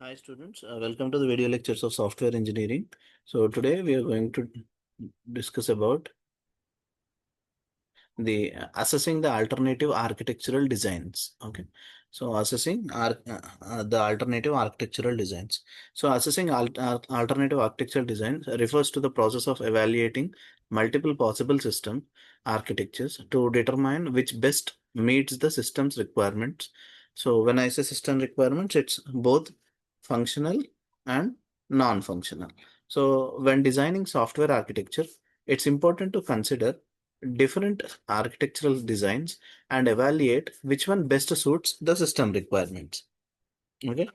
Hi students, welcome to the video lectures of software engineering. So today we are going to discuss about the assessing the alternative architectural designs. Okay, so assessing the alternative architectural designs. So assessing alternative architectural designs refers to the process of evaluating multiple possible system architectures to determine which best meets the system's requirements. So when I say system requirements, it's both functional and non-functional. So when designing software architecture, it's important to consider different architectural designs and evaluate which one best suits the system requirements. Okay,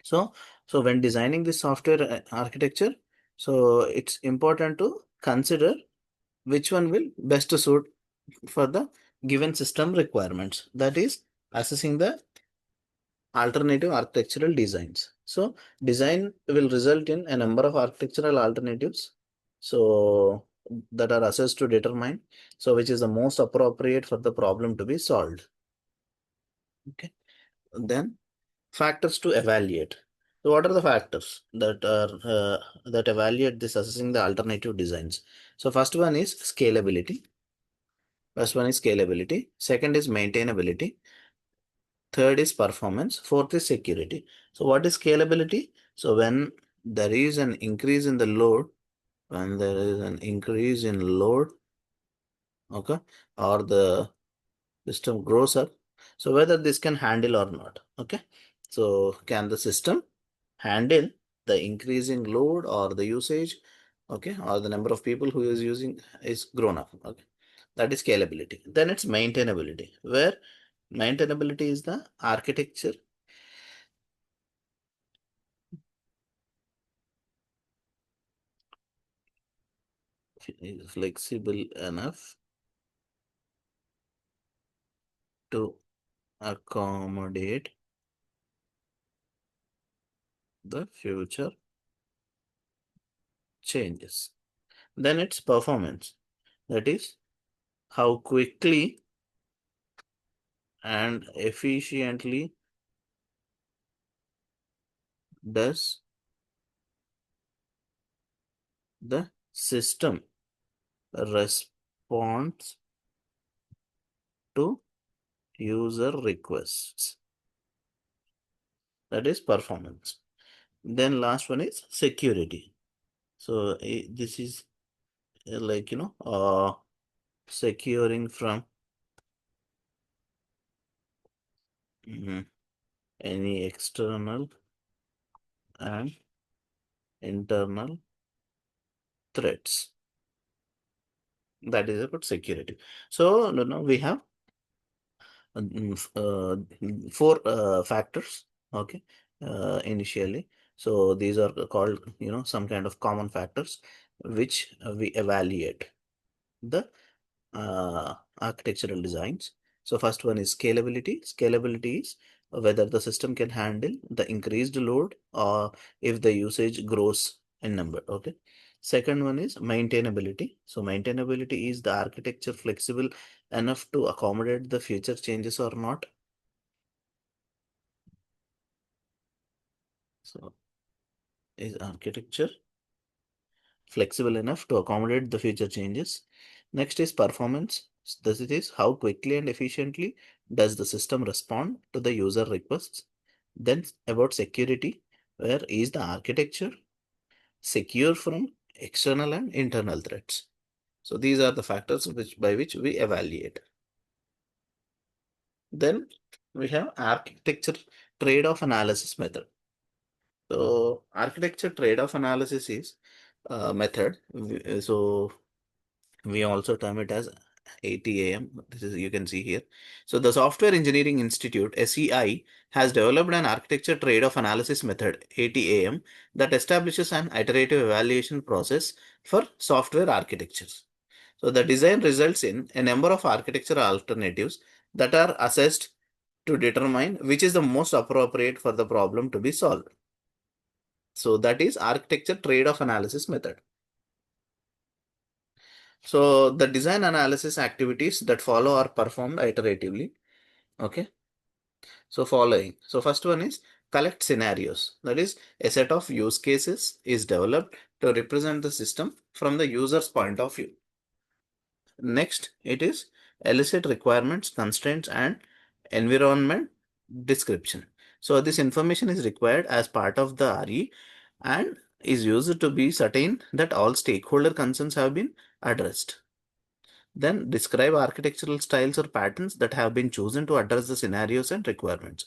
so when designing the software architecture, so it's important to consider which one will best suit for the given system requirements. That is assessing the alternative architectural designs. So design will result in a number of architectural alternatives. So that are assessed to determine which is the most appropriate for the problem to be solved. Okay. Then factors to evaluate. So what are the factors that are that evaluate this assessing the alternative designs? So first one is scalability. Second is maintainability. Third is performance. Fourth is security. So what is scalability? So when there is an increase in the load, okay, or the system grows up, so whether this can handle or not. Okay, so can the system handle the increasing load or the usage, okay, or the number of people who is using is grown up. Okay, that is scalability. Then it's maintainability, where maintainability is the architecture is flexible enough to accommodate the future changes. Then it's performance, that is how quickly and efficiently does the system responds to user requests. That is performance. Then last one is security. So this is like securing from any external and internal threats. That is about security. So we have four factors. Okay, initially. So these are called some kind of common factors which we evaluate the architectural designs. So first one is scalability. Scalability is whether the system can handle the increased load or if the usage grows in number. Okay. Second one is maintainability. So maintainability is the architecture flexible enough to accommodate the future changes or not. So is architecture flexible enough to accommodate the future changes. Next is performance. This is how quickly and efficiently does the system respond to the user requests. Then about security, where is the architecture secure from external and internal threats. So these are the factors by which we evaluate. Then we have architecture trade-off analysis method. So architecture trade-off analysis is a method. So we also term it as ATAM. This is, you can see here. So the Software Engineering Institute, SEI, has developed an architecture trade-off analysis method, ATAM, that establishes an iterative evaluation process for software architectures. So the design results in a number of architectural alternatives that are assessed to determine which is the most appropriate for the problem to be solved. So that is architecture trade-off analysis method. So the design analysis activities that follow are performed iteratively. Okay. So following. So first one is collect scenarios. That is, a set of use cases is developed to represent the system from the user's point of view. Next, it is elicit requirements, constraints, and environment description. So this information is required as part of the RE and is used to be certain that all stakeholder concerns have been addressed. Then describe architectural styles or patterns that have been chosen to address the scenarios and requirements.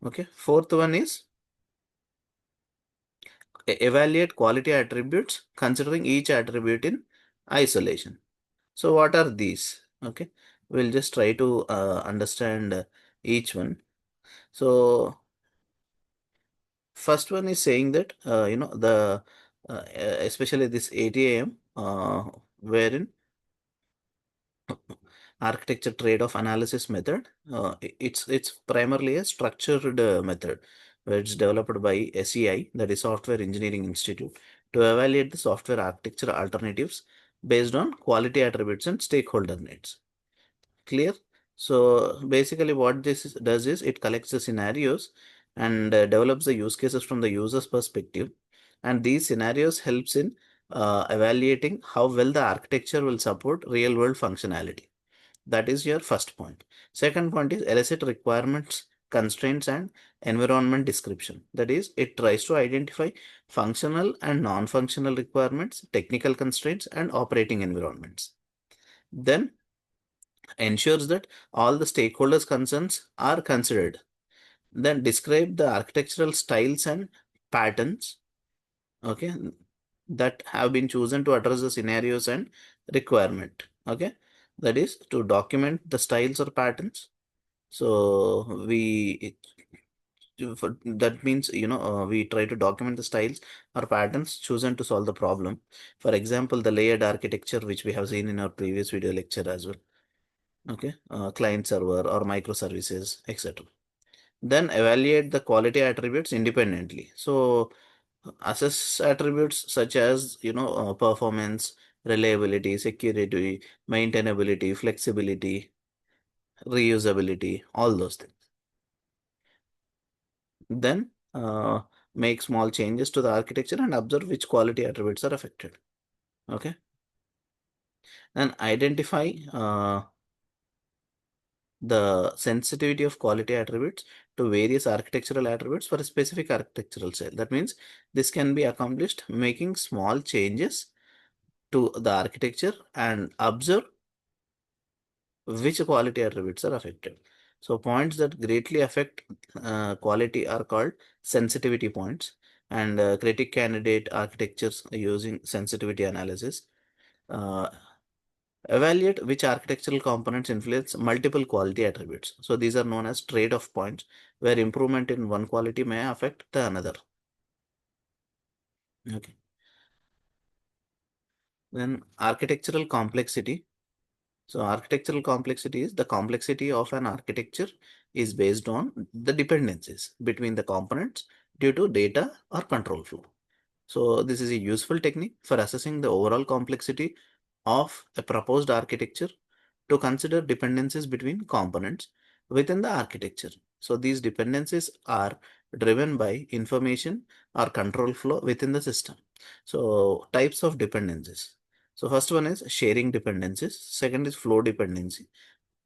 Okay. Fourth one is evaluate quality attributes considering each attribute in isolation. So what are these? Okay. We'll just try to understand each one. So first one is saying that the especially this ATAM wherein architecture trade-off analysis method. It's primarily a structured method where it's developed by SEI, that is Software Engineering Institute, to evaluate the software architecture alternatives based on quality attributes and stakeholder needs. Clear? So basically what does is it collects the scenarios and develops the use cases from the user's perspective. And these scenarios helps in evaluating how well the architecture will support real world functionality. That is your first point. Second point is elicit requirements, constraints, and environment description. That is, it tries to identify functional and non-functional requirements, technical constraints, and operating environments. Then ensures that all the stakeholders' concerns are considered. Then describe the architectural styles and patterns, okay, that have been chosen to address the scenarios and requirement. Okay, that is to document the styles or patterns. So that means we try to document the styles or patterns chosen to solve the problem. For example, the layered architecture which we have seen in our previous video lecture as well. Okay, client server or microservices, etc. Then evaluate the quality attributes independently. So assess attributes such as performance, reliability, security, maintainability, flexibility, reusability, all those things. Then make small changes to the architecture and observe which quality attributes are affected. Okay. And identify the sensitivity of quality attributes to various architectural attributes for a specific architectural style. That means this can be accomplished making small changes to the architecture and observe which quality attributes are affected. So points that greatly affect quality are called sensitivity points, and critic candidate architectures using sensitivity analysis. Uh, Evaluate which architectural components influence multiple quality attributes. So these are known as trade-off points, where improvement in one quality may affect the another. Okay. Then architectural complexity. So architectural complexity is the complexity of an architecture is based on the dependencies between the components due to data or control flow. So this is a useful technique for assessing the overall complexity of a proposed architecture to consider dependencies between components within the architecture. So these dependencies are driven by information or control flow within the system. So types of dependencies. So first one is sharing dependencies. Second is flow dependency.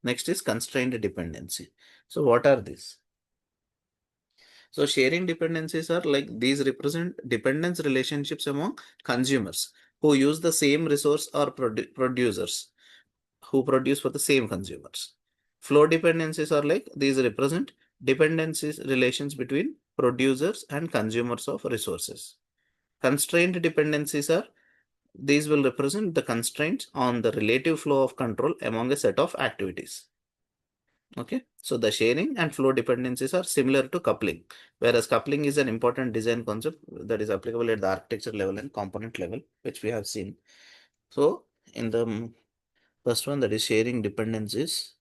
Next is constrained dependency. So what are these? So sharing dependencies are like these represent dependence relationships among consumers who use the same resource or producers who produce for the same consumers. Flow dependencies are like these represent dependencies relations between producers and consumers of resources. Constrained dependencies are these will represent the constraints on the relative flow of control among a set of activities. Okay, so the sharing and flow dependencies are similar to coupling, whereas coupling is an important design concept that is applicable at the architecture level and component level, which we have seen. So in the first one, that is sharing dependencies.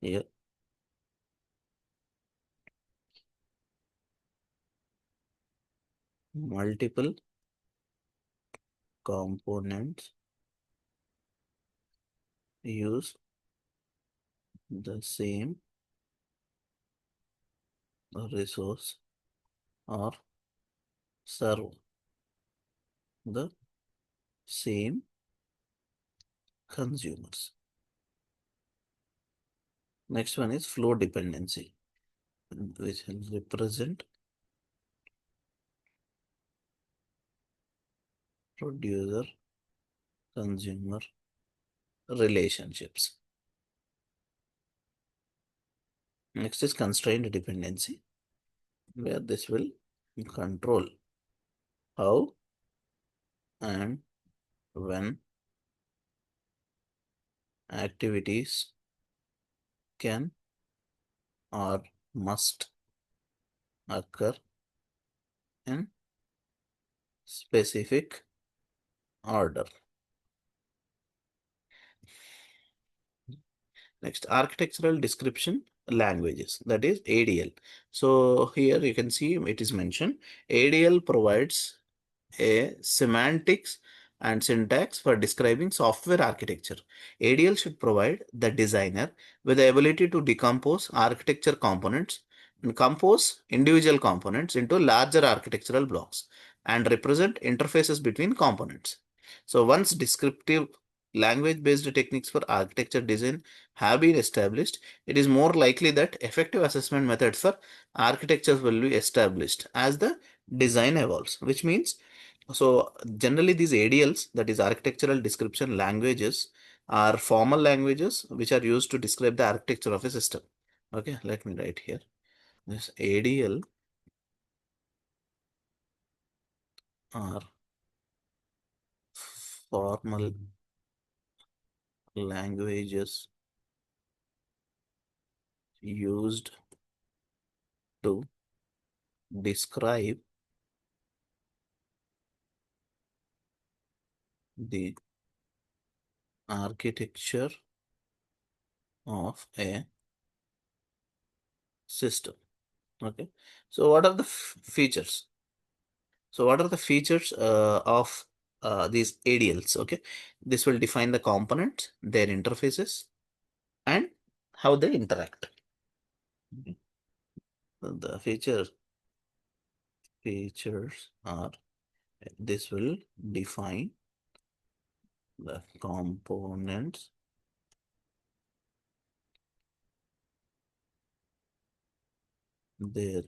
Here, multiple components use the same resource or serve the same consumers. Next one is flow dependency, which will represent producer consumer relationships. Next is constraint dependency, where this will control how and when activities can or must occur in specific order. Next, architectural description languages, that is ADL. So here you can see it is mentioned ADL provides a semantics and syntax for describing software architecture. ADL should provide the designer with the ability to decompose architecture components and compose individual components into larger architectural blocks and represent interfaces between components. So once descriptive language-based techniques for architecture design have been established, it is more likely that effective assessment methods for architectures will be established as the design evolves, which means so generally these ADLs, that is architectural description languages, are formal languages which are used to describe the architecture of a system. Okay, let me write here. This ADL are formal languages used to describe the architecture of a system. Okay, so what are the features? So what are the features of these ADLs? Okay, this will define the components, their interfaces, and how they interact. Okay. So the features are, this will define the components, their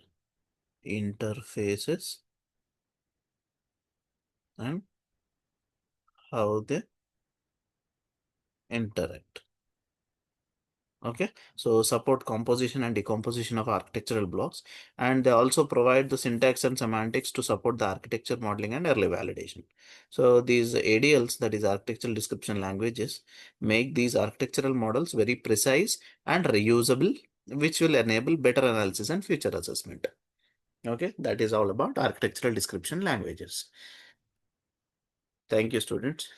interfaces, and how they interact. Okay, so support composition and decomposition of architectural blocks, and they also provide the syntax and semantics to support the architecture modeling and early validation. So these ADLs, that is architectural description languages, make these architectural models very precise and reusable, which will enable better analysis and future assessment. Okay, that is all about architectural description languages. Thank you, students.